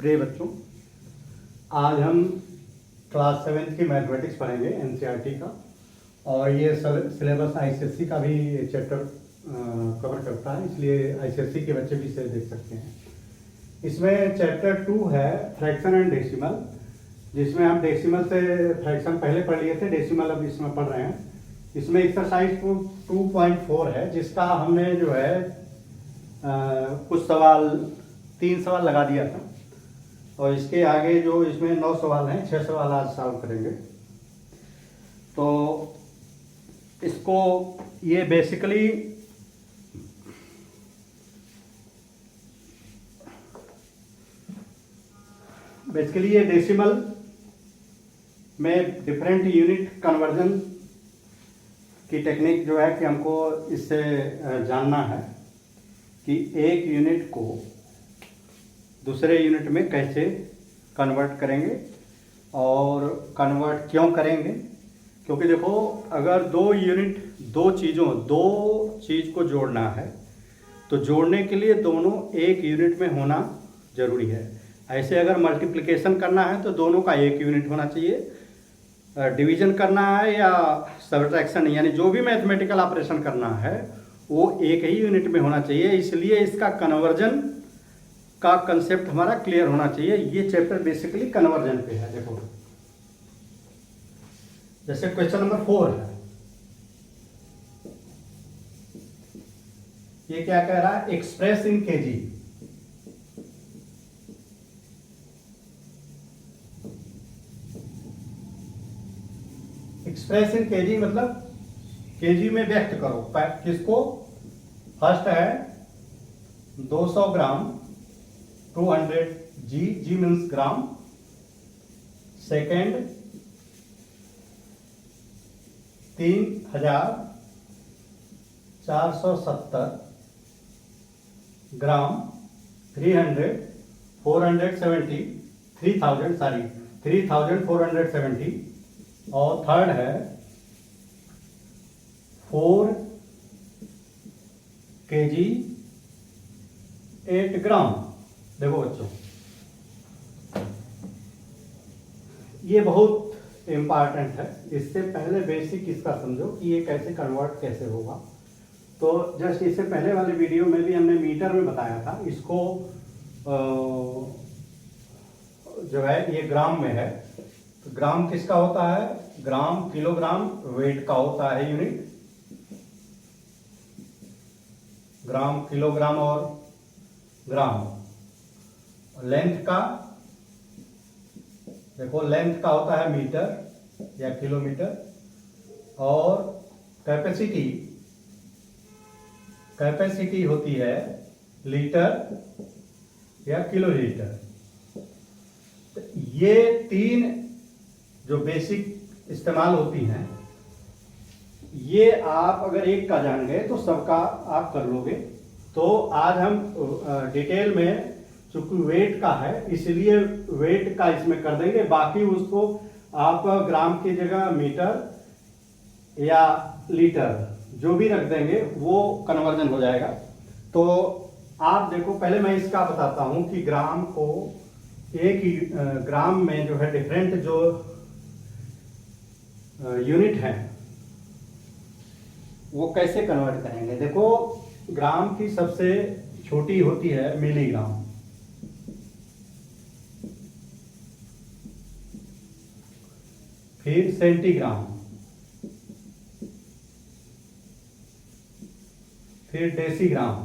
प्रिय बच्चों, आज हम क्लास 7 की मैथमेटिक्स पढ़ेंगे एनसीईआरटी का। और ये सिलेबस आईसीएसई का भी चैप्टर कवर करता है, इसलिए आईसीएसई के बच्चे भी इसे देख सकते हैं। इसमें चैप्टर 2 है फ्रैक्शन एंड डेसिमल, जिसमें हम डेसिमल से फ्रैक्शन पहले पढ़ लिए थे, डेसिमल अब इसमें पढ़ रहे हैं। इसमें एक्सरसाइज 2.4 है, जिसका हमने जो है कुछ सवाल 3 सवाल लगा दिया था, और इसके आगे जो इसमें 9 सवाल हैं, 6 सवाल आज सॉल्व करेंगे। तो इसको ये बेसिकली ये डेसिमल में डिफरेंट यूनिट कन्वर्जन की टेक्निक जो है कि हमको इससे जानना है कि एक यूनिट को दूसरे यूनिट में कैसे कन्वर्ट करेंगे और कन्वर्ट क्यों करेंगे। क्योंकि देखो, अगर दो चीज़ को जोड़ना है तो जोड़ने के लिए दोनों एक यूनिट में होना जरूरी है। ऐसे अगर मल्टीप्लिकेशन करना है तो दोनों का एक यूनिट होना चाहिए, डिवीजन करना है या सब्ट्रैक्शन यानी जो भी मैथमेटिकल ऑपरेशन करना है वो एक ही यूनिट में होना चाहिए। इसलिए इसका कन्वर्जन का कंसेप्ट हमारा क्लियर होना चाहिए। ये चैप्टर बेसिकली कन्वर्जन पे है। देखो, जैसे क्वेश्चन नंबर 4 है, ये क्या कह रहा है? Express in KG. Express in KG मतलब केजी में व्यक्त करो। किसको? फर्स्ट है 200 ग्राम, 200 जी मीन्स ग्राम। सेकेंड 3470 ग्राम, 3470। और थर्ड है 4 kg 8 ग्राम। देखो बच्चों, ये बहुत इंपॉर्टेंट है। इससे पहले बेसिक इसका समझो कि ये कैसे कन्वर्ट कैसे होगा। तो जस्ट इससे पहले वाले वीडियो में भी हमने मीटर में बताया था। इसको जो है ये ग्राम में है। तो ग्राम किसका होता है? ग्राम किलोग्राम वेट का होता है यूनिट। ग्राम, किलोग्राम और ग्राम। लेंथ का, देखो लेंथ का होता है मीटर या किलोमीटर। और कैपेसिटी होती है लीटर या किलोलीटर। तो ये 3 जो बेसिक इस्तेमाल होती हैं, ये आप अगर एक का जान गए तो सबका आप कर लोगे। तो आज हम डिटेल में, चूंकि वेट का है इसलिए वेट का इसमें कर देंगे। बाकी उसको आप ग्राम की जगह मीटर या लीटर जो भी रख देंगे वो कन्वर्जन हो जाएगा। तो आप देखो, पहले मैं इसका बताता हूं कि ग्राम को एक ही ग्राम में जो है डिफरेंट जो यूनिट है वो कैसे कन्वर्ट करेंगे। देखो, ग्राम की सबसे छोटी होती है मिलीग्राम। फिर सेंटीग्राम, फिर डेसीग्राम,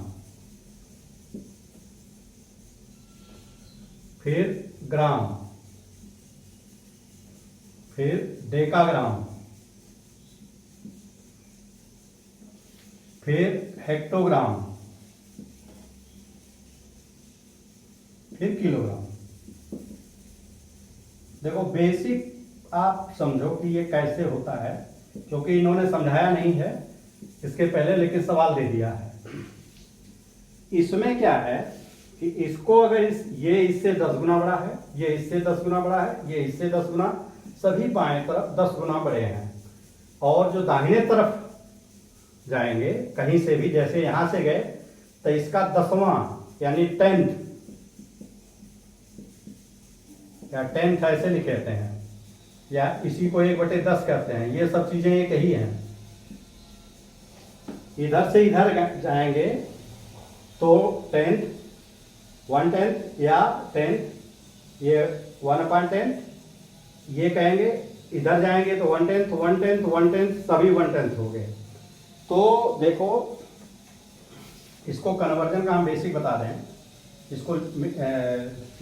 फिर ग्राम, फिर डेकाग्राम, फिर हेक्टोग्राम, फिर किलोग्राम। देखो, बेसिक आप समझो कि ये कैसे होता है, क्योंकि इन्होंने समझाया नहीं है इसके पहले, लेकिन सवाल दे दिया है। इसमें क्या है कि इसको अगर ये इससे 10 गुना बड़ा है, ये इससे 10 गुना बड़ा है, ये इससे 10 गुना, सभी बाएं तरफ 10 गुना बड़े हैं। और जो दाहिने तरफ जाएंगे कहीं से भी, जैसे यहां से गए तो इसका 10वां यानी 10th या टेंथ ऐसे लिख लेते हैं, या इसी को 1/10 कहते हैं। ये सब चीजें एक ही हैं। इधर से इधर जाएंगे तो 10th 1/10 या 10th, ये 1/10 ये कहेंगे। इधर जाएंगे तो 1/10 1/10 1/10 सभी 1/10 हो गए। तो देखो इसको कन्वर्जन का हम बेसिक बता रहे हैं। इसको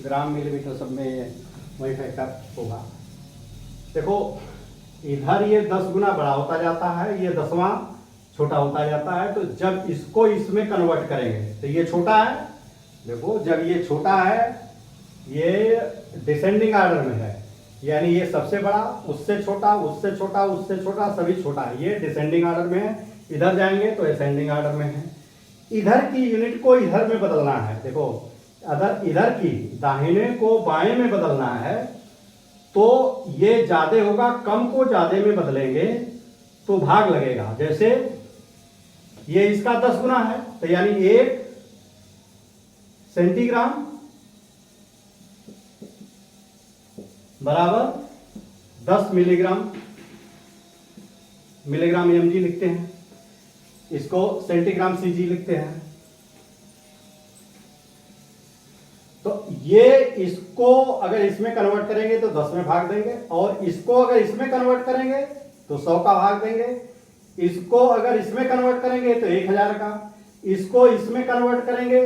ग्राम मिलीमीटर सब में वही फैक्टर होगा। देखो इधर ये 10 गुना बड़ा होता जाता है, ये 10वां छोटा होता जाता है। तो जब इसको इसमें कन्वर्ट करेंगे तो ये छोटा है। देखो जब ये छोटा है, ये डिसेंडिंग आर्डर में है, यानी ये सबसे बड़ा, उससे छोटा, उससे छोटा, उससे छोटा, सभी छोटा है। ये डिसेंडिंग आर्डर में है। इधर जाएंगे तो असेंडिंग आर्डर में है। इधर की यूनिट को इधर में बदलना है। देखो अगर इधर की दाहिने को बाएं में बदलना है तो ये ज्यादा होगा, कम को ज्यादा में बदलेंगे तो भाग लगेगा। जैसे ये इसका 10 गुना है, तो यानी 1 सेंटीग्राम बराबर 10 मिलीग्राम। मिलीग्राम mg लिखते हैं, इसको सेंटीग्राम cg लिखते हैं। तो ये इसको अगर इसमें कन्वर्ट करेंगे तो 10 में भाग देंगे, और इसको अगर इसमें कन्वर्ट करेंगे तो 100 का भाग देंगे। इसको अगर इसमें कन्वर्ट करेंगे तो 1000 का, इसको इसमें कन्वर्ट करेंगे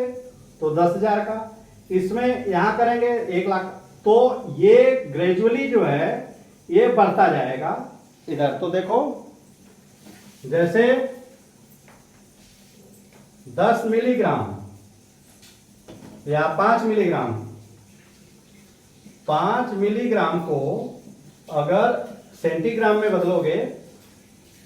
तो 10,000 का, इसमें यहां करेंगे 1 लाख। तो ये ग्रेजुअली जो है ये बढ़ता जाएगा इधर। तो देखो जैसे 10 मिलीग्राम या 5 मिलीग्राम, 5 मिलीग्राम को अगर सेंटीग्राम में बदलोगे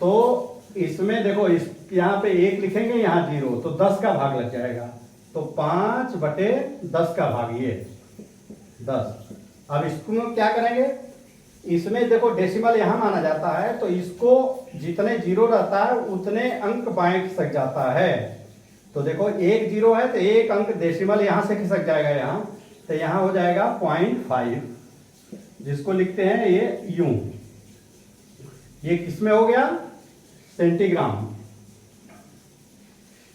तो इसमें देखो इस यहां पे 1 लिखेंगे, यहां 0, तो 10 का भाग लग जाएगा। तो 5/10 का भाग ये 10। अब इसको क्या करेंगे, इसमें देखो डेसिमल यहां माना जाता है, तो इसको जितने 0 रहता है उतने अंक बाएं खिसक जाता है। तो देखो 1 0 है तो 1 अंक डेसिमल यहां से खिसक जाएगा यहां, तो यहां हो जाएगा 0.5, जिसको लिखते हैं ये यूं। ये किसमें हो गया, सेंटीग्राम।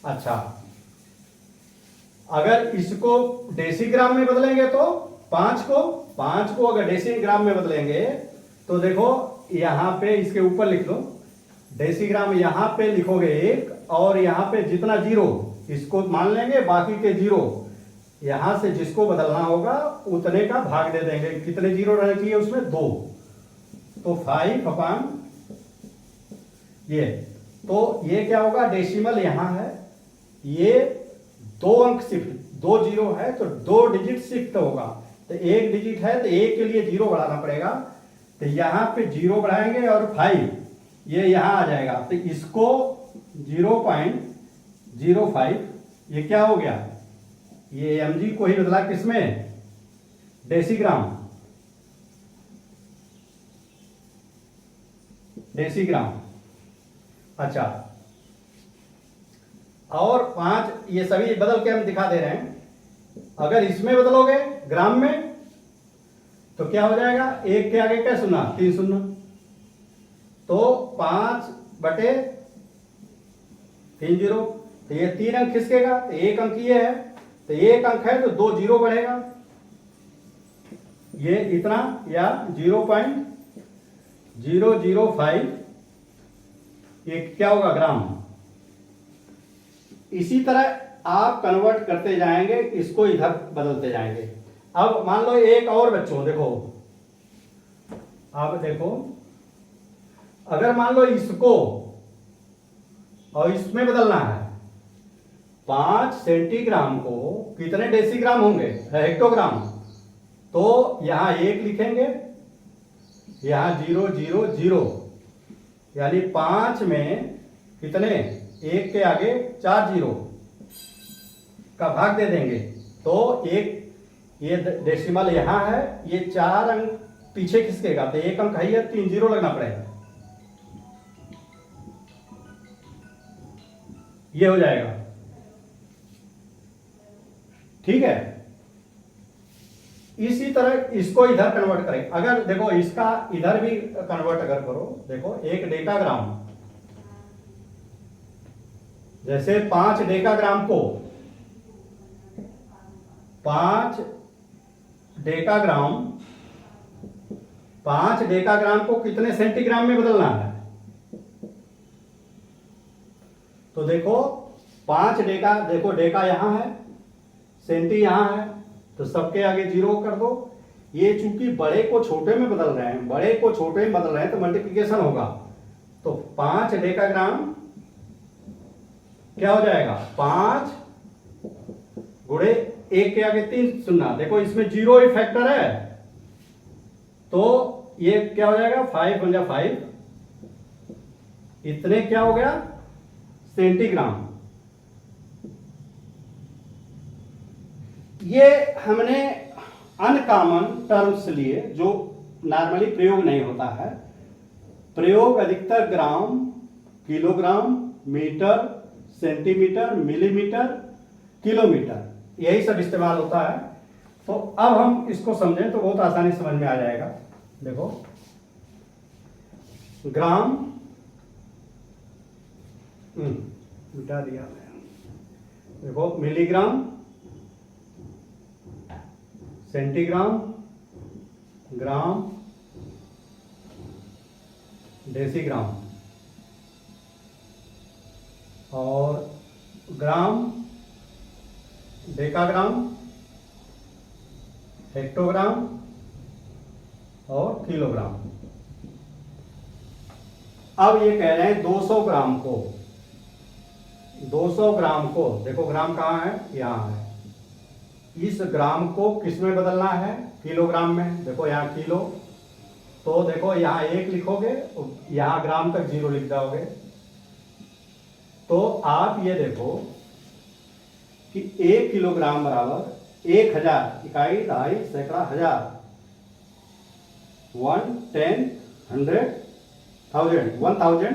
अच्छा, अगर इसको डेसीग्राम में बदलेंगे तो 5 को अगर डेसीग्राम में बदलेंगे तो देखो यहां पे इसके ऊपर लिख लो डेसीग्राम, यहां पे लिखोगे 1, और यहां पे जितना 0 इसको मान लेंगे, बाकी के 0 यहां से जिसको बदलना होगा उतने का भाग दे देंगे। कितने 0 रहने चाहिए उसमें, 2। तो 5 ये, तो ये क्या होगा, डेसिमल यहां है, ये 2 अंक शिफ्ट, 2 0 है तो 2 डिजिट शिफ्ट होगा। तो 1 डिजिट है तो 1 के लिए 0 बढ़ाना पड़ेगा। तो यहां पे 0 बढ़ाएंगे और 5 ये यहां आ जाएगा। तो इसको 0.05, ये क्या हो गया, ये mg को ही बदला किसमें, डेसीग्राम। अच्छा, और 5 ये सभी बदल के हम दिखा दे रहे हैं। अगर इसमें बदलोगे ग्राम में तो क्या हो जाएगा, 1 के आगे क्या शून्य, 3 शून्य, तो 5/3 0। तो ये 3 अंक खिसकेगा, तो 1 अंक ये है, तो 1 अंक है तो 2 0 बढ़ेगा, ये इतना, या 0.005, ये क्या होगा, ग्राम। इसी तरह आप कन्वर्ट करते जाएंगे, इसको इधर बदलते जाएंगे। अब मान लो एक और बच्चों, देखो आप देखो, अगर मान लो इसको और इसमें बदलना है, 5 सेंटीग्राम को कितने डेसीग्राम होंगे, हेक्टोग्राम। तो यहां 1 लिखेंगे, यहां 0 0 0, यानी 5 में कितने, 1 के आगे 4 0 का भाग दे देंगे। तो एक ये डेसिमल यहां है, ये 4 अंक पीछे खिसकेगा, तो 1 अंक है, 3 0 लगना पड़ेगा, ये हो जाएगा। ठीक है, इसी तरह इसको इधर कन्वर्ट करें। अगर देखो इसका इधर भी कन्वर्ट अगर करो, देखो 1 डेकाग्राम, जैसे 5 डेकाग्राम को 5 डेकाग्राम 5 डेकाग्राम को कितने सेंटीग्राम में बदलना है? तो देखो 5 डेका, देखो डेका यहां है, सेंटी यहां है, तो सबके आगे 0 कर दो। ये चूंकि बड़े को छोटे में बदल रहे हैं, बड़े को छोटे में बदल रहे हैं, तो मल्टीप्लिकेशन होगा। तो 5 डेकाग्राम क्या हो जाएगा? 5 गुणे 1 के आगे 3 सुनना, देखो इसमें 0 ही फैक्टर है, तो ये क्या हो जाएगा? 5 × 5, इतने क्या हो गया? सेंटीग्राम। ये हमने अनकॉमन टर्म्स लिए जो नॉर्मली प्रयोग नहीं होता है। प्रयोग अधिकतर gram, kilogram, metre, centimetre, millimetre, kilometre, यही सब इस्तेमाल होता है। तो अब हम इसको समझें तो बहुत आसानी समझ में आ जाएगा। देखो ग्राम, मिटा दिया मैं, देखो मिलीग्राम, सेंटीग्राम, ग्राम, डेसीग्राम, और ग्राम, डेकाग्राम, हेक्टोग्राम और किलोग्राम। अब ये कह रहे हैं 200 ग्राम को, 200 ग्राम को, देखो ग्राम कहाँ है? यहाँ है। इस ग्राम को किस में बदलना है? किलोग्राम में। देखो यहाँ किलो, तो देखो यहाँ 1 लिखोगे, यहाँ ग्राम तक 0 लिख जाओगे। तो आप ये देखो कि 1 किलोग्राम बराबर 1000, इकाई, दहाई, सैकड़ा, हजार, 1, 10, 100, 1000,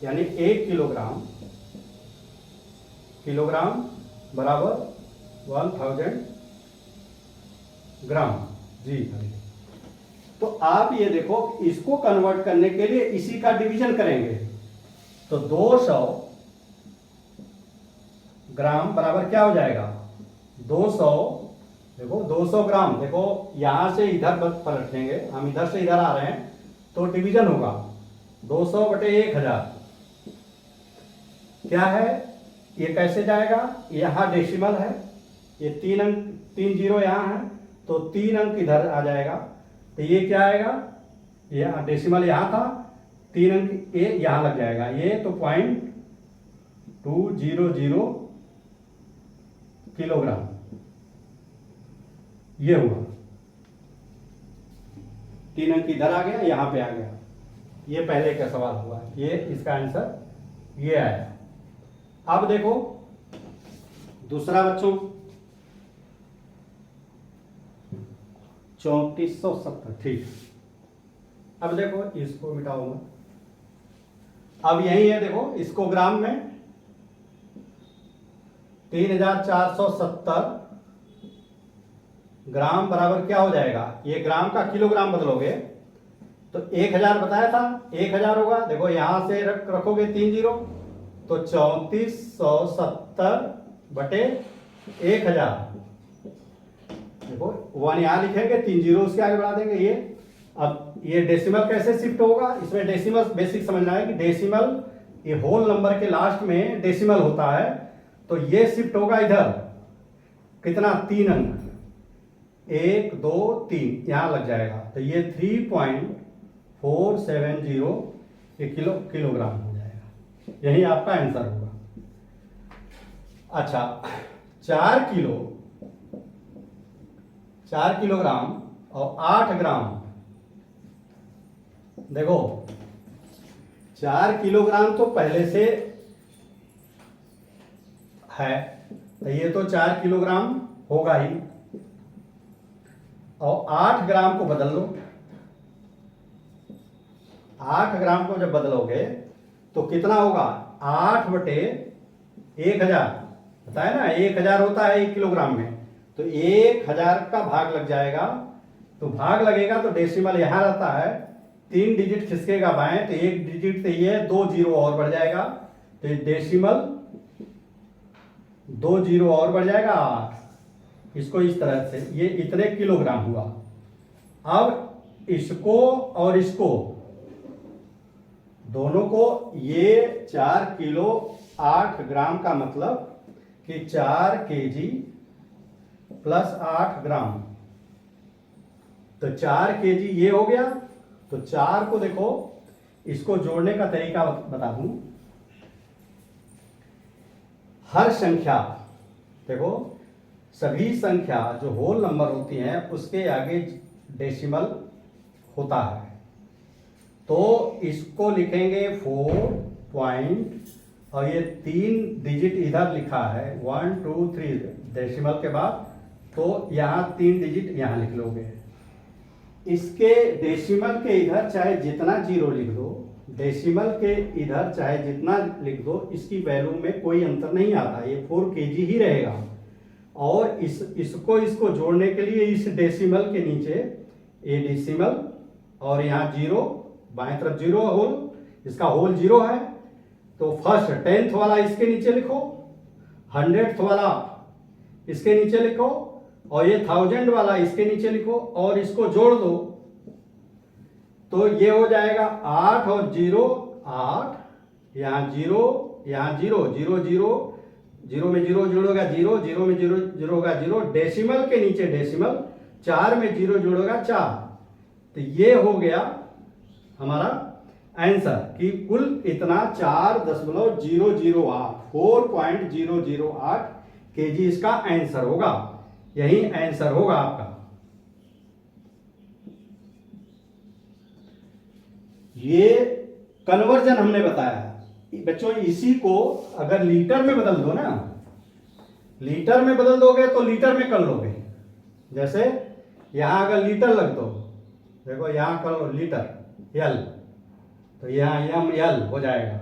यानी 1 किलोग्राम, किलोग्राम बराबर 1000 ग्राम जी। तो आप ये देखो, इसको कन्वर्ट करने के लिए इसी का डिवीजन करेंगे। तो 200 ग्राम बराबर क्या हो जाएगा? 200, देखो 200 ग्राम, देखो यहां से इधर पलट लेंगे, हम इधर से इधर आ रहे हैं, तो डिवीजन होगा 200 बटे 1000। क्या है ये? कैसे जाएगा? यहां डेसिमल है, ये 3 अंक, 3 जीरो यहां है, तो 3 अंक इधर आ जाएगा। तो ये क्या आएगा? ये डेसिमल यहां था, 3 अंक ये यहां लग जाएगा, ये तो 0.200 किलोग्राम ये हुआ। 3 अंक इधर आ गया, यहां पे आ गया। ये पहले का सवाल हुआ, ये इसका आंसर ये आया। अब देखो दूसरा बच्चों, 3470, ठीक। अब देखो इसको मिटाओ मत, अब यही है, देखो इसको ग्राम में 3470 ग्राम बराबर क्या हो जाएगा? ये ग्राम का किलोग्राम बदलोगे तो 1000 बताया था, 1000 होगा। देखो यहां से रखोगे 3 जीरो, तो 3470 बटे 1000, देखो 1 यहां लिखेंगे, 3 जीरो उसके आगे बढ़ा देंगे। ये अब ये डेसिमल कैसे शिफ्ट होगा? इसमें डेसिमल बेसिक समझना है कि डेसिमल, ये होल नंबर के लास्ट में डेसिमल होता है, तो ये शिफ्ट होगा इधर, कितना? 3 अंक, 1 2 3 यहां लग जाएगा, तो ये 3.470 ये किलोग्राम हो जाएगा। यही आपका आंसर होगा। अच्छा, 4 किलोग्राम और 8 ग्राम, देखो 4 किलोग्राम तो पहले से है, तो ये तो 4 किलोग्राम होगा ही, और 8 ग्राम को बदल लो। 8 ग्राम को जब बदलोगे तो कितना होगा? 8 बटे 1000, बताया ना 1000 होता है 1 किलोग्राम में, तो तो 1000 का भाग लग जाएगा, तो भाग लगेगा तो डेसिमल यहां रहता है, 3 डिजिट खिसकेगा बाएं तो 1 डिजिट से ये 2 जीरो और बढ़ जाएगा, तो डेसिमल 2 जीरो और बढ़ जाएगा 8। इसको इस तरह से, ये इतने किलोग्राम हुआ। अब इसको और इसको दोनों को, ये 4 किलो 8 ग्राम का मतलब कि 4 केजी प्लस 8 ग्राम, तो 4 केजी ये हो गया। तो 4 को देखो, इसको जोड़ने का तरीका बता दूं। हर संख्या, देखो सभी संख्या जो होल नंबर होती हैं उसके आगे डेसिमल होता है, तो इसको लिखेंगे 4 पॉइंट, और ये 3 डिजिट इधर लिखा है 1 2 3 डेसिमल के बाद, तो यहां 3 डिजिट यहां लिख लोगे। इसके डेसिमल के इधर चाहे जितना जीरो लिख दो, डेसिमल के इधर चाहे जितना लिख दो, इसकी वैल्यू में कोई अंतर नहीं आता, ये 4 केजी ही रहेगा। और इसको जोड़ने के लिए इस डेसिमल के नीचे ये डेसिमल और यहाँ जीरो, बाएं तरफ जीरो होल, इसका होल जीरो है, तो फर्स्ट 10th वाला इसके नीचे लिखो, 100th वाला इसके नीचे लिखो, और ये 1000 वाला इसके नीचे लिखो, और इसको जोड़ दो तो ये हो जाएगा 8 और 0 8, यहाँ जीरो, यहाँ जीरो, जीरो जीरो, जीरो में जीरो जोड़ोगा जीरो, जीरो में जीरो जोड़ोगा जीरो, डेसिमल के नीचे डेसिमल, 4 में जीरो जोड़ोगा 4, तो ये हो गया हमारा आंसर कि कुल इतना 4.008 4.008 केजी इसका आंसर होगा। यही आंसर होगा आपका। ये कन्वर्जन हमने बताया बच्चों। इसी को अगर लीटर में बदल दो ना, लीटर में बदल दोगे तो लीटर में कर लोगे। जैसे यहां अगर लीटर लग दो, देखो यहां कर लो लीटर एल, तो यहां एम एल हो जाएगा,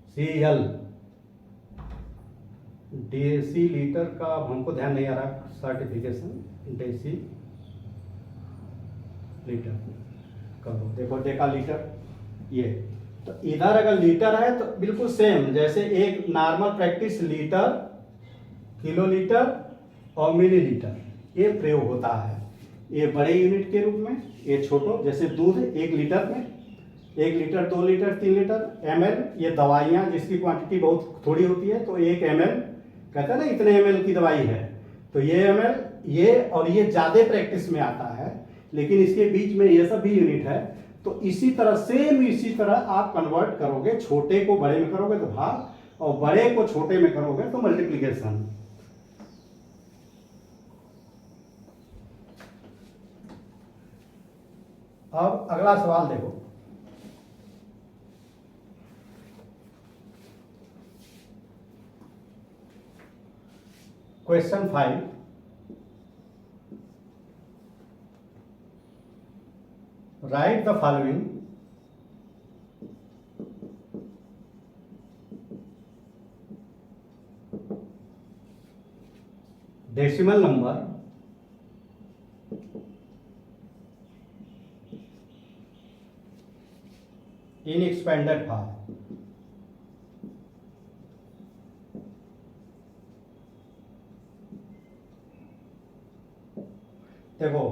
सी एल, डेसी लीटर का हमको ध्यान नहीं आ रहा सर्टिफिकेशन, डेसी लीटर कर लो, देखो देखा लीटर ये, तो इधर अगर लीटर है तो बिल्कुल सेम जैसे एक normal practice litre, kilo litre और मिली लीटर ये प्रयोग होता है। ये बड़े यूनिट के रूप में, ये छोटो जैसे दूध 1 लीटर में, 1 लीटर 2 लीटर 3 लीटर, एमएल ये दवाइयाँ जिसकी क्वांटिटी बहुत थोड़ी होती है, तो 1 एमएल कहते हैं ना इतने एमएल की दवाई है, तो ये एमएल, ये और ये ज़्यादा प्रैक्टिस में आता है, लेकिन इसके बीच में ये सब भी यूनिट है। तो इसी तरह सेम इसी तरह आप कन्वर्ट करोगे, छोटे को बड़े में करोगे तो भाग, और बड़े को छोटे में करोगे तो मल्टीप्लिकेशन। अब अगला सवाल देखो, question 5, right the following decimal number in expanded form। देखो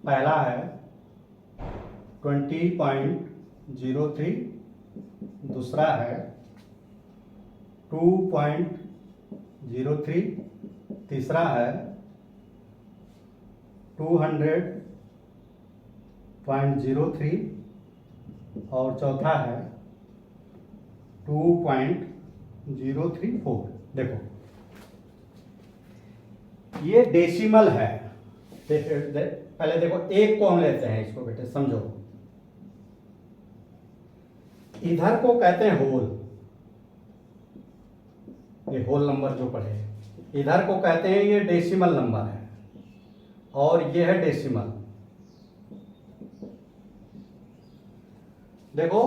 पहला है 20.03, दूसरा है 2.03, तीसरा है 200.03 और चौथा है 2.034। देखो ये डेसिमल है, पहले देखो एक को हम लेते हैं, इसको बेटे समझो, इधर को कहते हैं होल, ये होल नंबर जो पढ़े, इधर को कहते हैं ये डेसिमल नंबर है, और ये है डेसिमल। देखो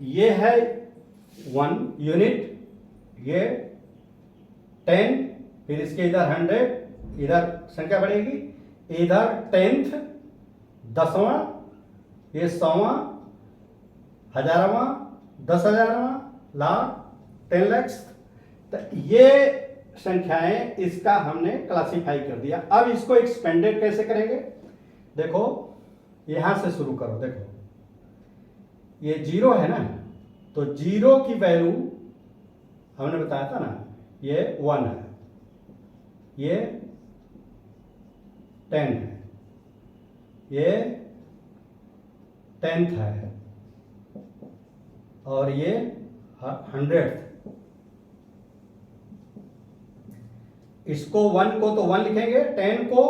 ये है 1 यूनिट, ये 10 फिर इसके इधर 100, इधर संख्या बढ़ेगी, इधर 10th, 10वां, ये 100वां, 1000वां, 10,000वां, लाख, 10 lakhs। तो ये संख्याएं इसका हमने क्लासिफाई कर दिया। अब इसको एक्सपेंडेड कैसे करेंगे? देखो यहां से शुरू करो। देखो ये 0 है ना, तो 0 की वैल्यू हमने बताया था ना, ये 1 है, ये 10 है, ये 10th है, और ये 100th। इसको 1 को तो 1 लिखेंगे, 10 को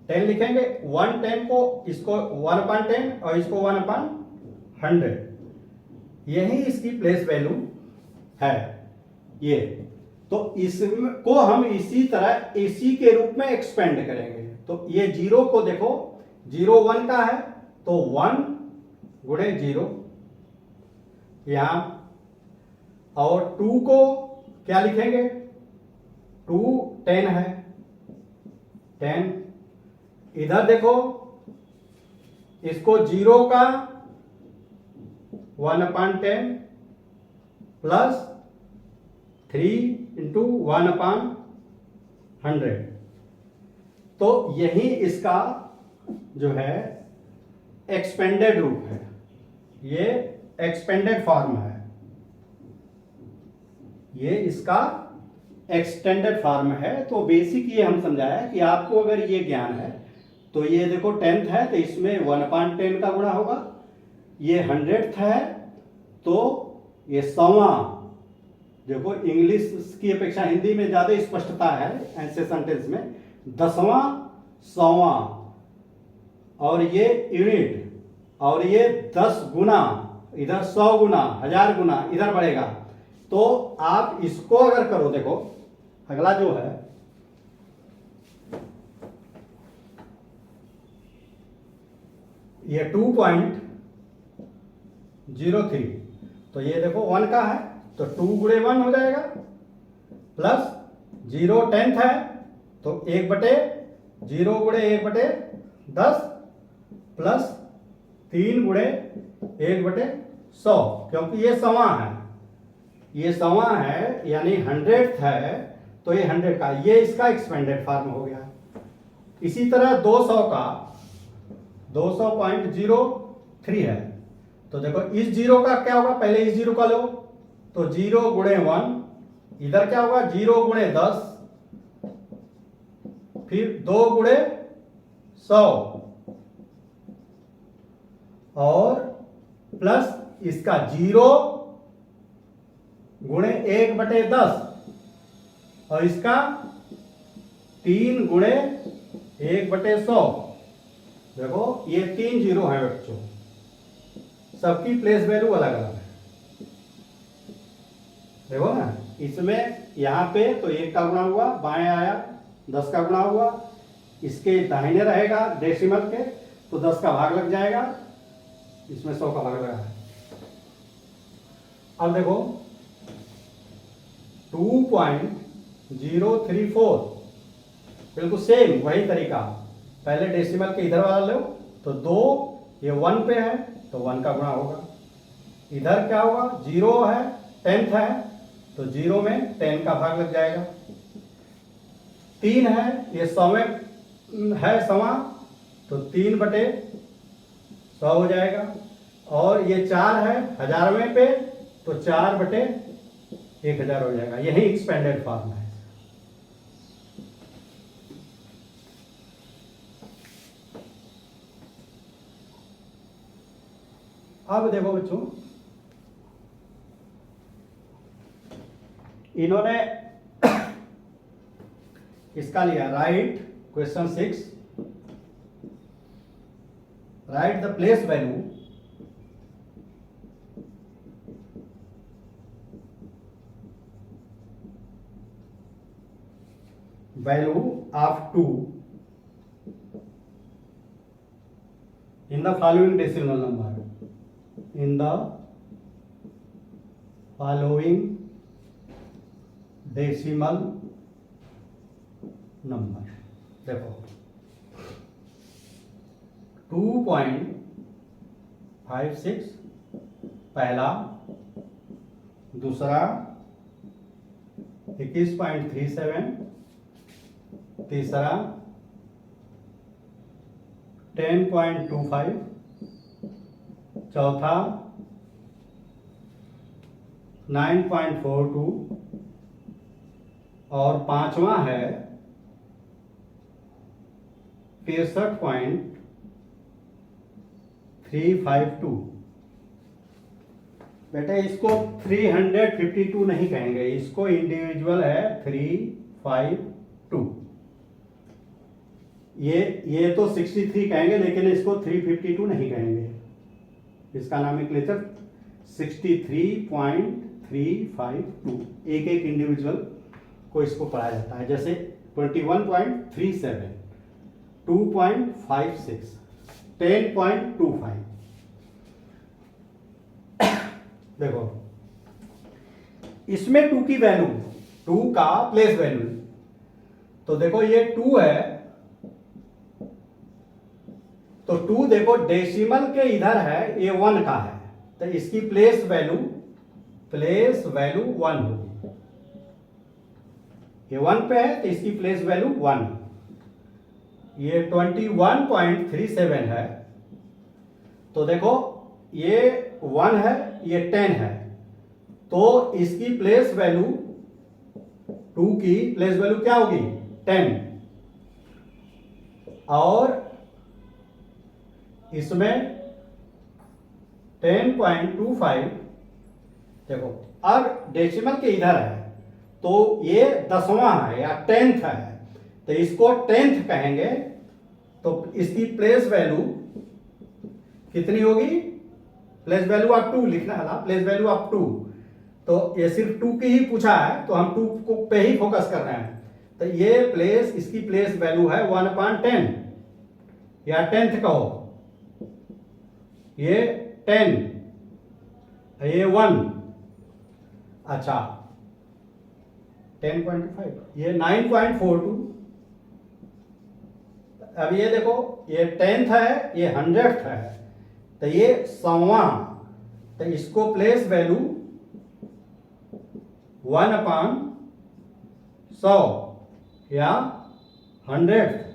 10 लिखेंगे, 110 को इसको 1/10 और इसको 1/100। यही इसकी प्लेस वैल्यू है ये। तो इसको हम इसी तरह इसी के रूप में एक्सपेंड करेंगे। तो ये 0 को देखो, 0 1 का है तो 1 गुणे 0 यहां, और 2 को क्या लिखेंगे? 2 10 है, 10। इधर देखो, इसको 0 का 1/10 प्लस 3 इंटू 1/100। तो यही इसका जो है एक्सपेंडेड रूप है, ये एक्सपेंडेड फॉर्म है, ये इसका एक्सटेंडेड फॉर्म है। तो बेसिक ये हम समझाया कि आपको अगर ये ज्ञान है तो ये देखो 10th है तो इसमें 1/10 का गुणा होगा, ये 100th है तो ये 100वां। देखो इंग्लिश की अपेक्षा हिंदी में ज्यादा स्पष्टता है ऐसे सेंटेंस में, 10वां, 100वां, और ये यूनिट, और ये 10 गुना, इधर 100 गुना, 1000 गुना इधर बढ़ेगा। तो आप इसको अगर करो, देखो अगला जो है ये 2.03, तो ये देखो 1 का है तो 2 गुणे 1 हो जाएगा, प्लस 0 10th है तो 1/0 गुणे 1/10 प्लस 3 गुणे 1/100, क्योंकि ये 100वां है, ये 100वां है यानी 100th है तो ये 100 का, ये इसका एक्सपेंडेड फॉर्म हो गया। इसी तरह 200 का 200.03 है, तो देखो इस 0 का क्या होगा, पहले इस 0 का लो, तो 0 गुणे 1, इधर क्या होगा 0 गुणे 10, फिर 2 गुणे 100 और प्लस इसका 0 गुणे 1/10 और इसका 3 गुणे 1/100। देखो ये 3 0 है बच्चों, सबकी प्लेस वैल्यू अलग अलग है। देखो ना, इसमें यहां पे तो 1 का गुणा हुआ, बाएं आया 10 का गुणा हुआ, इसके दाहिने रहेगा डेसिमल के तो 10 का भाग लग जाएगा, इसमें 100 का भाग लगा है। अब देखो 2.034 बिल्कुल सेम वही तरीका, पहले डेसिमल के इधर वाला लो तो 2, ये 1 पे है तो 1 का गुणा होगा, इधर क्या होगा 0 है 10th है तो 0 में 10 का भाग लग जाएगा, 3 है ये 100 में है 100वां तो 3/100 हो जाएगा, और ये 4 है 1000वें पे तो 4/1000 हो जाएगा। यही एक्सपेंडेड फॉर्म है। अब देखो बच्चों, इन्होंने इसका लिया, right question 6, right the place value of 2 in the following decimal number, in the following decimal number. देखो 2.56 पहला, दूसरा 21.37, तीसरा 10.25, चौथा 9.42 और पांचवा है 63.352। बेटा इसको 352 नहीं कहेंगे, इसको इंडिविजुअल है 352। ये तो 63 कहेंगे, लेकिन इसको 352 नहीं कहेंगे। इसका नॉमेनक्लेचर 63.352, एक एक इंडिविजुअल को इसको पढ़ाया जाता है। जैसे 21.37, 2.56, 10.25। देखो इसमें 2 की वैल्यू, 2 का प्लेस वैल्यू, तो देखो ये 2 है, तो 2 देखो डेसिमल के इधर है, ये 1 का है, तो इसकी प्लेस वैल्यू 1 होगी। ये 1 पे है तो इसकी प्लेस वैल्यू 1। ये 21.37 है, तो देखो ये 1 है, ये 10 है, तो इसकी प्लेस वैल्यू 2 की प्लेस वैल्यू क्या होगी 10, और इसमें 10.25। देखो अब डेसिमल के इधर है, तो ये 10वां है या 10th है, तो इसको 10th कहेंगे, तो इसकी प्लेस वैल्यू कितनी होगी, प्लेस वैल्यू ऑफ 2 लिखना है ना, प्लेस वैल्यू ऑफ 2, तो ये सिर्फ 2 की ही पूछा है, तो हम 2 को पे ही फोकस कर रहे हैं। तो ये प्लेस, इसकी प्लेस वैल्यू है 1/10 या 10th कहो, ये 10, ये 1, अच्छा 10.5, ये 9.42। अब ये देखो ये 10th है, ये 100th है, तो ये 100वां, तो इसको प्लेस वैल्यू 1/100 या 100th।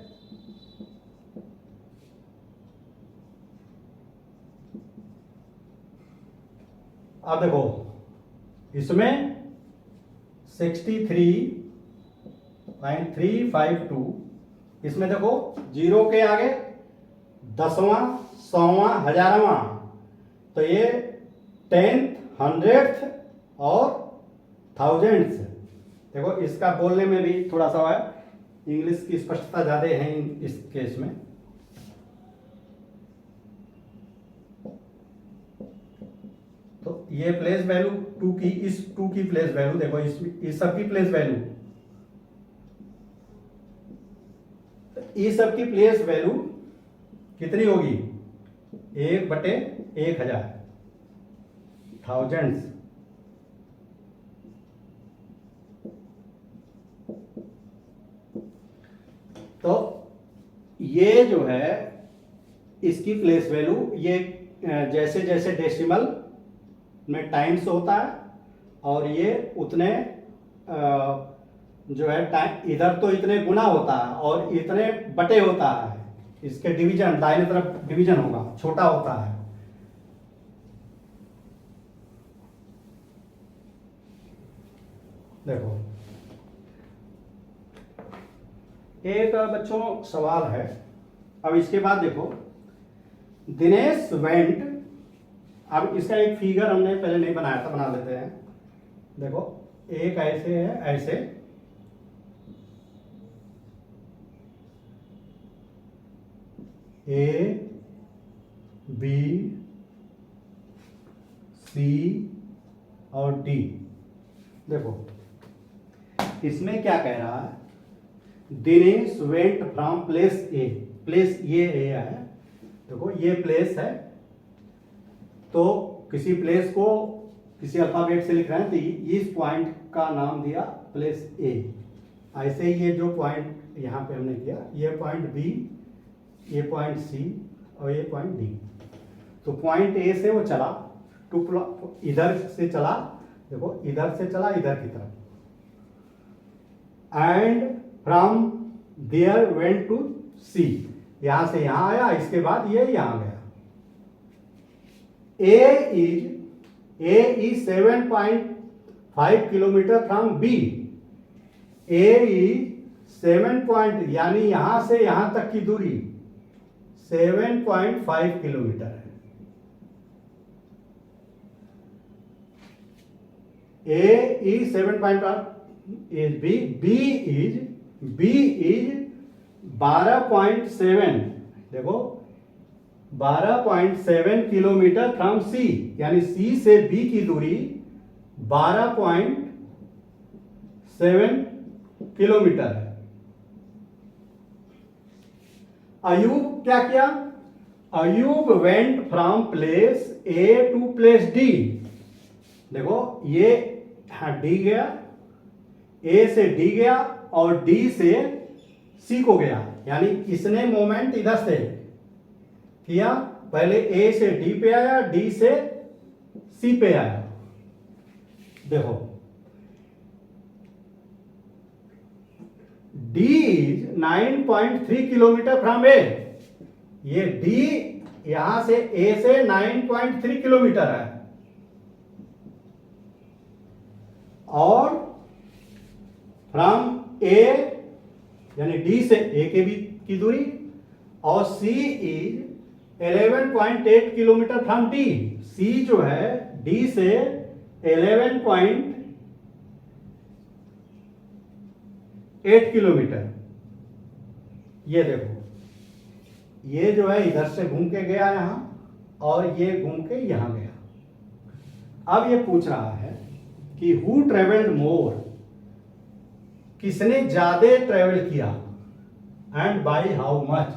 अब देखो इसमें 63.352, इसमें देखो 0 के आगे 10वां, 100वां, 1000वां, तो ये 10th, 100th और 1000th। देखो इसका बोलने में भी थोड़ा सा है, इंग्लिश की स्पष्टता ज्यादा है इस केस में। तो ये प्लेस वैल्यू 2 की, इस 2 की प्लेस वैल्यू देखो, इस सब की प्लेस वैल्यू, इस सब की प्लेस वैल्यू कितनी होगी 1/1000, थाउजेंड्स। तो ये जो है इसकी प्लेस वैल्यू, ये जैसे जैसे डेसिमल में टाइम्स होता है, और ये उतने जो है टाइम, इधर तो इतने गुना होता है और इतने बटे होता है, इसके डिवीजन दाहिने तरफ डिवीजन होगा, छोटा होता है। देखो एक बच्चों सवाल है, अब इसके बाद देखो दिनेश वेंट, अब इसका एक फिगर हमने पहले नहीं बनाया था, बना लेते हैं। देखो एक ऐसे है, ऐसे A B C और D। देखो इसमें क्या कह रहा है, Dinesh went from place a, place ये ए है, देखो ये प्लेस है, तो किसी प्लेस को किसी अल्फाबेट से लिख रहे हैं, तो इस पॉइंट का नाम दिया प्लेस ए। ऐसे ही ये जो पॉइंट यहाँ पे हमने किया, ये पॉइंट बी, ये पॉइंट सी और ये पॉइंट डी। तो पॉइंट ए से वो चला इधर से चला, देखो इधर से चला इधर की तरफ, and from there went to C, यहां से यहां आया, इसके बाद ये यहां गया। A is 7.5 kilometre from B. A is 7 यानी यहां से यहां तक की दूरी 7.5 किलोमीटर है। A is 7.5 is B is 12.7, देखो 12.7 किलोमीटर फ्रॉम C, यानी C से B की दूरी 12.7 किलोमीटर है। अयूब क्या किया? Ayub went from place A to place D। देखो ये डी गया, ए से डी गया और डी से सी को गया, यानी इसने मोमेंट इधर से किया, पहले ए से डी पे आया, डी से सी पे आया। देखो डी इज 9.3 किलोमीटर फ्रॉम ए, ये डी यहां से ए से 9.3 किलोमीटर है, और फ्रॉम ए यानी डी से ए के बीच की दूरी, और सी इज 11.8 किलोमीटर फ्रॉम डी। सी जो है डी से 11.8 किलोमीटर। ये देखो ये जो है इधर से घूम के गया यहां, और ये घूम के यहां गया। अब ये पूछ रहा है कि हु ट्रेवल्ड मोर, किसने ज्यादा ट्रेवल किया, एंड बाय हाउ मच,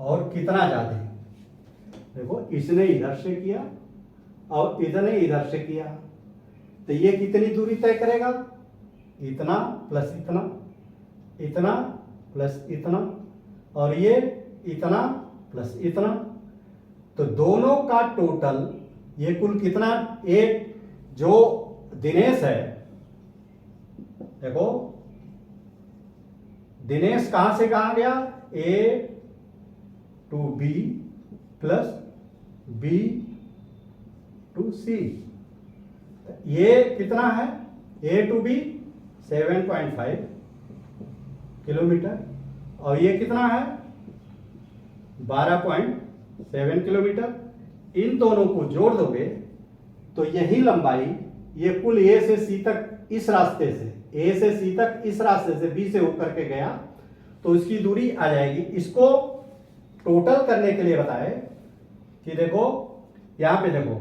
और कितना ज्यादा। देखो इसने इधर से किया और इसने इधर से किया, तो ये कितनी दूरी तय करेगा? इतना प्लस इतना, इतना प्लस इतना, और ये इतना प्लस इतना। तो दोनों का टोटल ये कुल कितना? एक जो दिनेश है, देखो दिनेश कहां से कहां गया? A to B plus B to C. ये कितना है? ए टू बी 7.5 किलोमीटर, और ये कितना है? 12.7 किलोमीटर। इन दोनों को जोड़ दोगे तो यही लंबाई, ये कुल ए से सी तक इस रास्ते से, ए से सी तक इस रास्ते से बी से होकर के गया, तो इसकी दूरी आ जाएगी। इसको टोटल करने के लिए बताए कि देखो यहां पे देखो,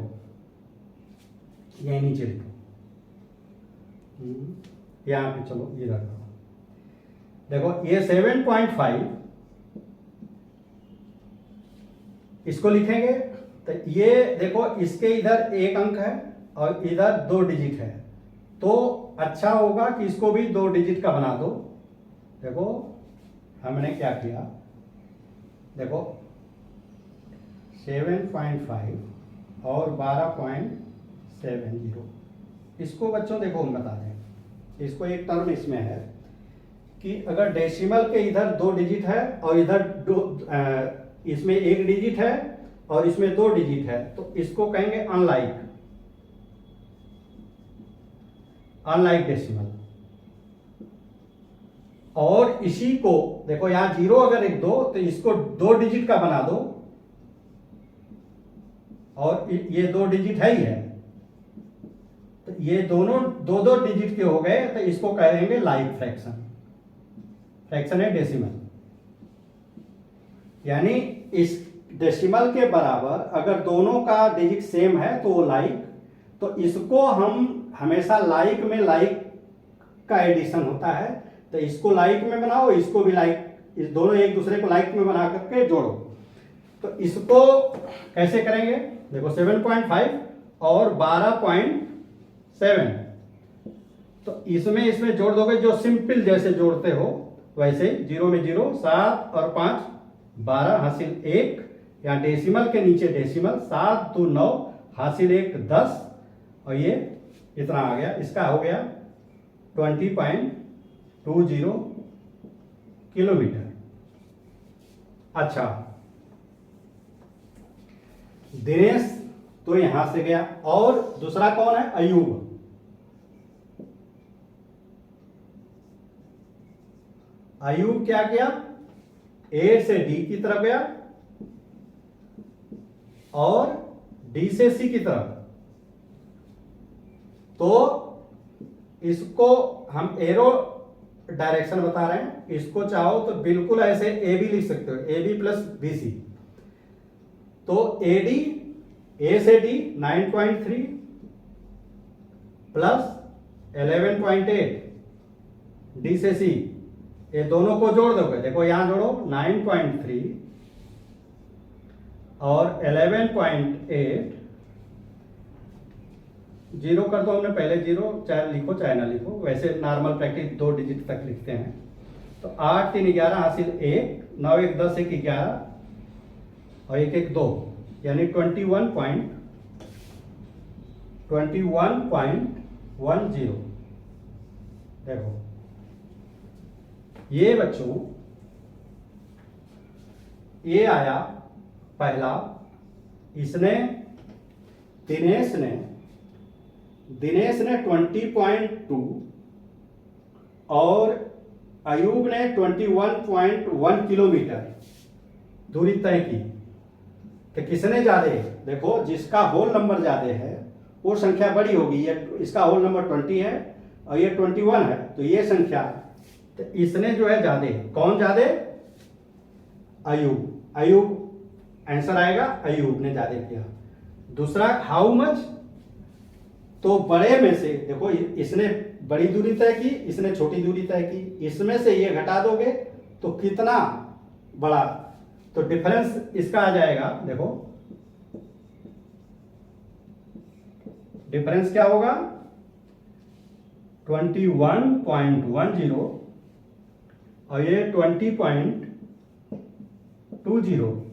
यही नीचे लिखो, यहां पे चलो ये रखो, देखो ये 7.5 इसको लिखेंगे तो ये देखो इसके इधर एक अंक है और इधर 2 डिजिट है, तो अच्छा होगा कि इसको भी 2 डिजिट का बना दो। देखो हमने क्या किया, देखो 7.5 और 12.70, इसको बच्चों देखो हम बता दें, इसको एक टर्म इसमें है कि अगर डेसिमल के इधर 2 डिजिट है और इधर इसमें 1 डिजिट है और इसमें 2 डिजिट है, तो इसको कहेंगे अनलाइक, अनलाइक डेसिमल। और इसी को देखो यहां 0 अगर एक 2, तो इसको 2 डिजिट का बना दो, और ये 2 डिजिट है ही है, तो ये दोनों 2-2 डिजिट के हो गए, तो इसको कहेंगे लाइक फ्रैक्शन। फ्रैक्शन है डेसिमल, यानी इस डेसिमल के बराबर अगर दोनों का डिजिट सेम है तो वो लाइक, तो इसको हम हमेशा लाइक में लाइक का एडिशन होता है, तो इसको लाइक में बनाओ, इसको भी लाइक, इस दोनों एक दूसरे को लाइक में बना करके जोड़ो। तो इसको कैसे करेंगे? देखो 7.5 और 12.7, तो इसमें जोड़ दोगे, जो सिंपल जैसे जोड़ते हो वैसे, 0 में 0, 7 और 5 12 हासिल 1, या डेसिमल के नीचे डेसिमल, 7 2 9 हासिल 1 10, और ये इतना आ गया। इसका हो गया 20.20 किलोमीटर। अच्छा, दिनेश तो यहां से गया, और दूसरा कौन है? अयूब। अयूब क्या किया? ए से डी की तरफ गया और डी से सी की तरफ। तो इसको हम एरो डायरेक्शन बता रहे हैं, इसको चाहो तो बिल्कुल ऐसे ए बी लिख सकते हो, A B plus B C. तो ए डी, ए से डी 9.3 प्लस 11.8, डी से सी, ये दोनों को जोड़ दोगे, देखो यहां जोड़ो, 9.3 और 11.8, जीरो कर दो हमने पहले, जीरो चाहे लिखो चाहे ना लिखो, वैसे नॉर्मल प्रैक्टिस 2 डिजिट तक लिखते हैं। तो 8 3 11 हासिल 1, 9 1 10 1 11 और 1 1 2, यानी 21.10। देखो ये बच्चों, ये आया पहला। इसने दिनेश ने 20.2 और अयूब ने 21.1 किलोमीटर दूरी तय की। तो किसने ज्यादा? देखो, जिसका होल नंबर ज्यादा है वो संख्या बड़ी होगी। ये इसका होल नंबर 20 है और ये 21 है, तो ये संख्या, तो इसने जो है ज्यादा। कौन ज्यादा? अयूब। अयूब आंसर आएगा, अयूब ने ज्यादा किया। दूसरा, हाउ मच? तो बड़े में से देखो, इसने बड़ी दूरी तय की, इसने छोटी दूरी तय की, इसमें से ये घटा दोगे तो कितना बड़ा, तो डिफरेंस इसका आ जाएगा। देखो डिफरेंस क्या होगा? 21.10 और ये 20.20।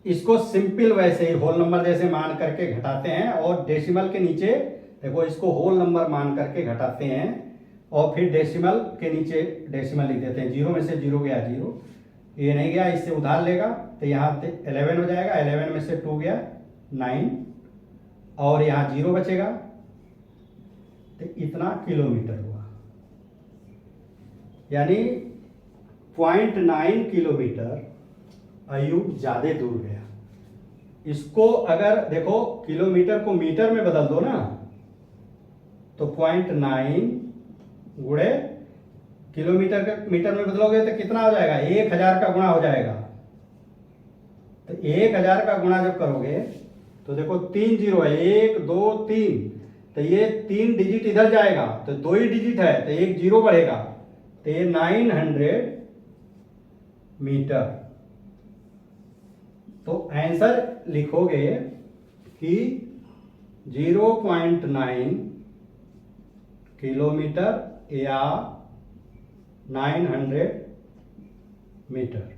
इसको सिंपल वैसे ही होल नंबर जैसे मान करके घटाते हैं, और डेसिमल के नीचे देखो, इसको होल नंबर मान करके घटाते हैं और फिर डेसिमल के नीचे डेसिमल लिख देते हैं। 0 में से 0 गया 0, ये नहीं गया, इससे उधार लेगा तो यहाँ 11 हो जाएगा, 11 में से 2 गया 9 और यहाँ 0 बचेगा, तो इतना किलोमीटर हुआ। यानी 0.9 किलोमीटर अयूब ज्यादा दूर गया। इसको अगर देखो किलोमीटर को मीटर में बदल दो ना, तो 0.9 गुणे किलोमीटर का मीटर में बदलोगे तो कितना हो जाएगा? 1000 का गुणा हो जाएगा। तो 1000 का गुणा जब करोगे तो देखो 3 जीरो है, 1 2 3, तो ये 3 डिजिट इधर जाएगा, तो 2 ही डिजिट है तो 1 जीरो बढ़ेगा, तो ये 900 मीटर। तो आंसर लिखोगे कि 0.9 किलोमीटर या 900 मीटर।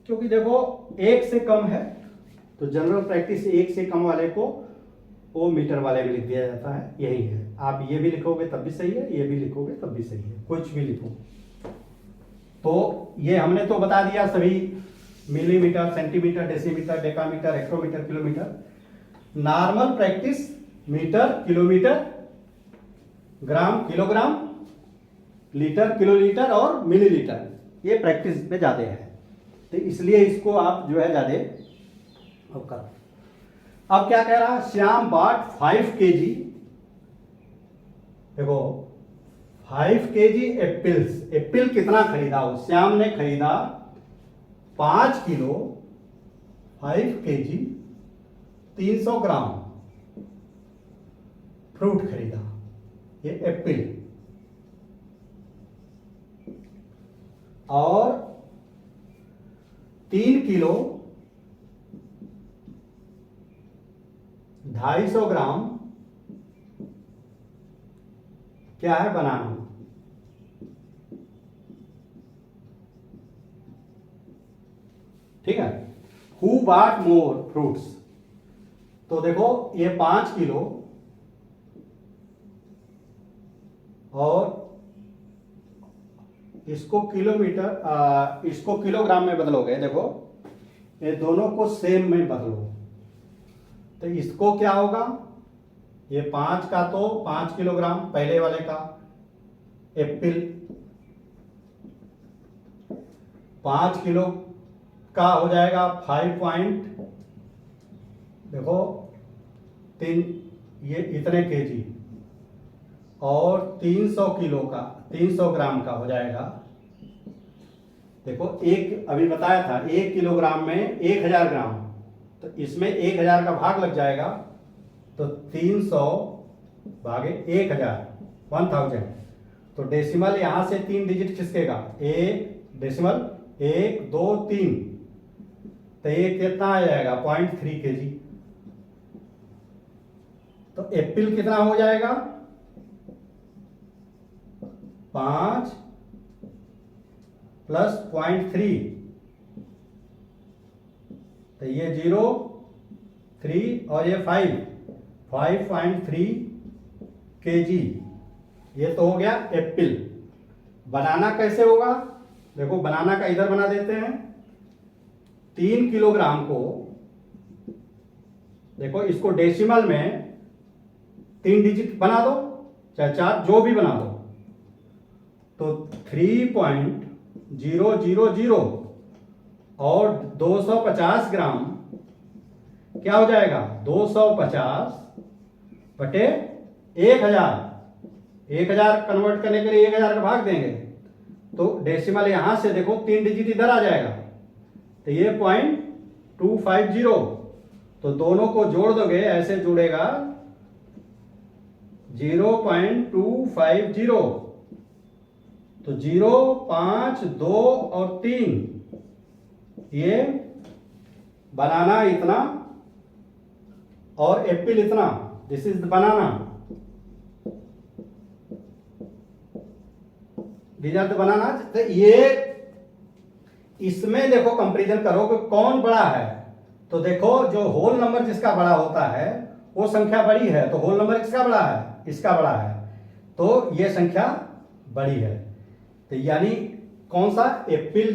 क्योंकि देखो 1 से कम है तो जनरल प्रैक्टिस 1 से कम वाले को वो मीटर वाले में लिख दिया जाता है, यही है। आप ये भी लिखोगे तब भी सही है, ये भी लिखोगे तब भी सही है, कुछ भी लिखो। तो ये हमने तो बता दिया सभी, millimetre, centimetre, decimetre, decametre, hectometre, kilometre. Normal practice metre, kilometre, gram, kilogram, litre, kilolitre और मिलीलीटर, ये प्रैक्टिस में ज्यादा है, तो इसलिए इसको आप जो है ज्यादा करो। अब क्या कह रहा? श्याम बाट 5 kg, देखो 5 kg एप्पल्स। एप्पल कितना खरीदा हो? श्याम ने खरीदा 5 किलो, 5 kg 300 ग्राम फ्रूट खरीदा, ये एप्पल। और 3 किलो 250 ग्राम क्या है? बनाना। ठीक है। हु बाट मोर फ्रूट्स, तो देखो ये 5 किलो और इसको किलोमीटर, इसको किलोग्राम में बदलोगे, देखो ये दोनों को सेम में बदलो तो इसको क्या होगा? ये 5 का तो 5 किलोग्राम पहले वाले का, एप्पल 5 किलो का हो जाएगा 5 पॉइंट, देखो 3, ये इतने केजी, और 300 किलो का 300 ग्राम का हो जाएगा, देखो एक अभी बताया था 1 किलोग्राम में 1000 ग्राम, तो इसमें 1000 का भाग लग जाएगा, तो 300 भागे 1000 तो डेसिमल यहां से 3 डिजिट खिसकेगा, डेसिमल 1 2 3, तो ये कितना आ जाएगा? 0.3 kg। तो एप्पल कितना हो जाएगा? 5 प्लस 0.3, तो ये 0 3 और ये 5.3 kg, ये तो हो गया एप्पल। बनाना कैसे होगा? देखो बनाना का इधर बना देते हैं, 3 किलोग्राम को, देखो इसको डेसिमल में 3 डिजिट बना दो, चाहे 4 जो भी बना दो, तो 3.000 और 250 ग्राम क्या हो जाएगा? 250 बटे 1000 कन्वर्ट करने के लिए 1000 का भाग देंगे, तो डेसिमल यहां से देखो 3 डिजिट इधर आ जाएगा, तो ये 0.250, तो दोनों को जोड़ दोगे, ऐसे जुड़ेगा 0.250, तो 0 5 2 और 3, ये बनाना इतना और एप्पल इतना, this is the banana, these are the banana. तो ये इसमें देखो कंपैरिजन करो कि कौन बड़ा है, तो देखो जो होल नंबर जिसका बड़ा होता है वो संख्या बड़ी है, तो होल नंबर किसका बड़ा है? इसका बड़ा है, तो ये संख्या बड़ी है, तो यानी कौन सा? एप्पल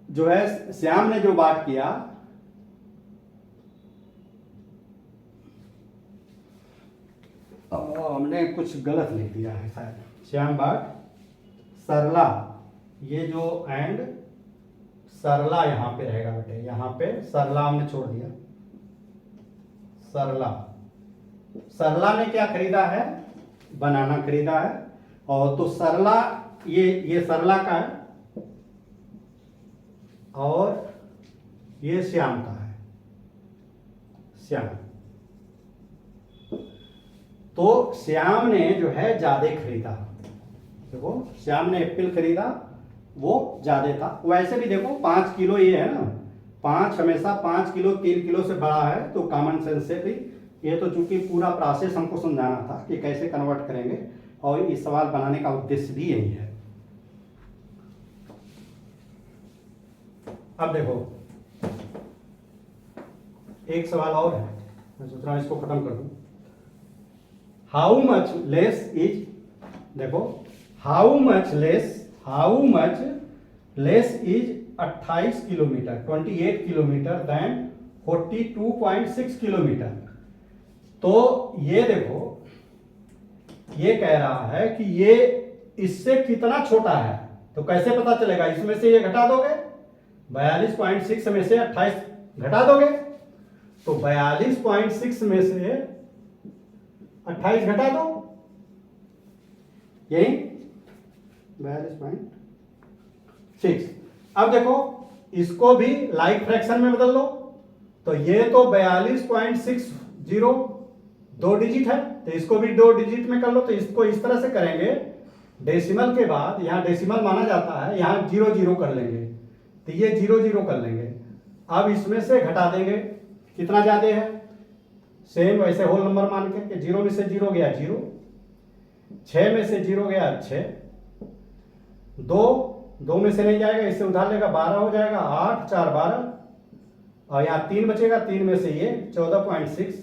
जो है श्याम ने जो बात किया, हमने कुछ गलत लिख दिया है शायद, श्याम बाट सरला, ये जो एंड सरला यहां पे रहेगा बेटे, यहां पे सरला हमने छोड़ दिया, सरला ने क्या खरीदा है? बनाना खरीदा है, और तो सरला ये सरला का है और ये श्याम का है, श्याम, तो श्याम ने जो है ज्यादा खरीदा, देखो श्याम ने एप्पल खरीदा वो ज्यादा था। वैसे भी देखो 5 किलो ये है ना, 5 हमेशा 5 किलो 3 किलो से बड़ा है, तो कॉमन सेंस से भी ये तो चूंकि पूरा प्रोसेस हमको समझाना था कि कैसे कन्वर्ट करेंगे, और इस सवाल बनाने का उद्देश्य भी यही है। अब देखो एक सवाल और है, मैं सोच रहा हूं इसको खत्म कर दूं। हाउ मच लेस इज, देखो how much less is 28 kilometre 28 kilometre then 42.6 kilometre. तो ये देखो ये कह रहा है कि ये इससे कितना छोटा है, तो कैसे पता चलेगा? इसमें से ये घटा दोगे, 42.6 में से 28 घटा दोगे, तो 42.6 में से 28 घटा दो, यही 42.6। अब देखो इसको भी लाइक फ्रैक्शन में बदल लो, तो ये तो 42.60 2 डिजिट है, तो इसको भी 2 डिजिट में कर लो, तो इसको इस तरह से करेंगे, डेसिमल के बाद यहां डेसिमल माना जाता है, यहां 0 0 कर लेंगे, तो ये 0 0 कर लेंगे। अब इसमें से घटा देंगे, कितना ज्यादा है? सेम वैसे होल नंबर मान के कि 0 में से 0 गया 0, 6 में से 0 गया 6, 2 में से नहीं जाएगा, इससे उधार लेगा 12 हो जाएगा, 8 4 12, और यहाँ 3 बचेगा, 3 में से ये 14.6,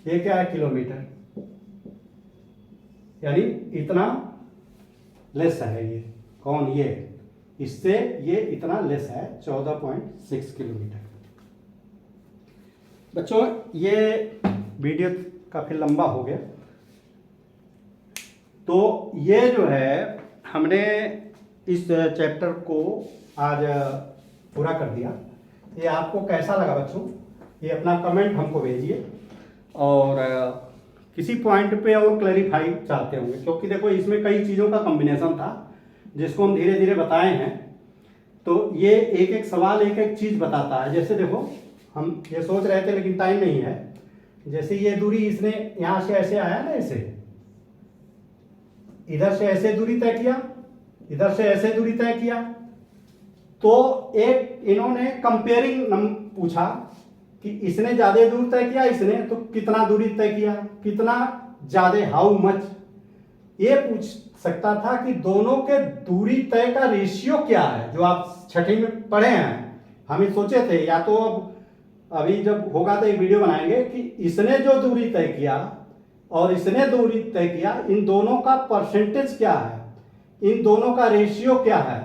ये क्या है किलोमीटर, यानी इतना लेस है ये, कौन ये, इससे ये इतना लेस है 14.6 किलोमीटर। बच्चों ये वीडियो काफ़ी लंबा हो गया, तो ये जो है हमने इस चैप्टर को आज पूरा कर दिया। ये आपको कैसा लगा बच्चों, ये अपना कमेंट हमको भेजिए, और किसी पॉइंट पे और क्लैरिफाई चाहते होंगे, क्योंकि देखो इसमें कई चीज़ों का कॉम्बिनेशन था जिसको हम धीरे धीरे बताए हैं, तो ये एक एक सवाल एक एक चीज़ बताता है। जैसे देखो हम ये सोच रहे थे लेकिन टाइम नहीं है, जैसे ये दूरी इसने यहाँ से ऐसे आया ना, ऐसे इधर से ऐसे दूरी तय किया, इधर से ऐसे दूरी तय किया, तो एक इन्होंने कंपेयरिंग पूछा कि इसने ज्यादा दूर तय किया, इसने तो कितना दूरी तय किया, कितना ज्यादा, हाउ मच। ये पूछ सकता था कि दोनों के दूरी तय का रेशियो क्या है, जो आप छठी में पढ़े हैं। हम ये सोचे थे या तो अभी जब होगा तो एक वीडियो बनाएंगे कि इसने जो दूरी तय किया और इसने दूरी तय किया, इन दोनों का परसेंटेज क्या है, इन दोनों का रेशियो क्या है,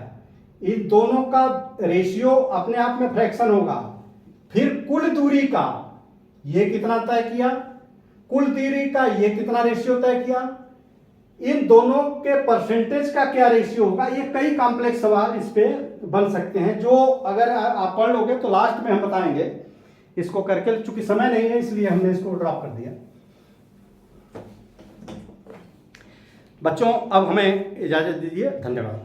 इन दोनों का रेशियो अपने आप में फ्रैक्शन होगा, फिर कुल दूरी का ये कितना तय किया, कुल दूरी का ये कितना रेशियो तय किया, इन दोनों के परसेंटेज का क्या रेशियो होगा। ये कई कॉम्प्लेक्स सवाल इस पे बन सकते हैं, जो अगर आप पढ़ लोगे तो लास्ट में हम बताएंगे इसको करके, चूंकि समय नहीं है इसलिए हमने इसको ड्रॉप कर दिया। बच्चों अब हमें इजाजत दीजिए, धन्यवाद।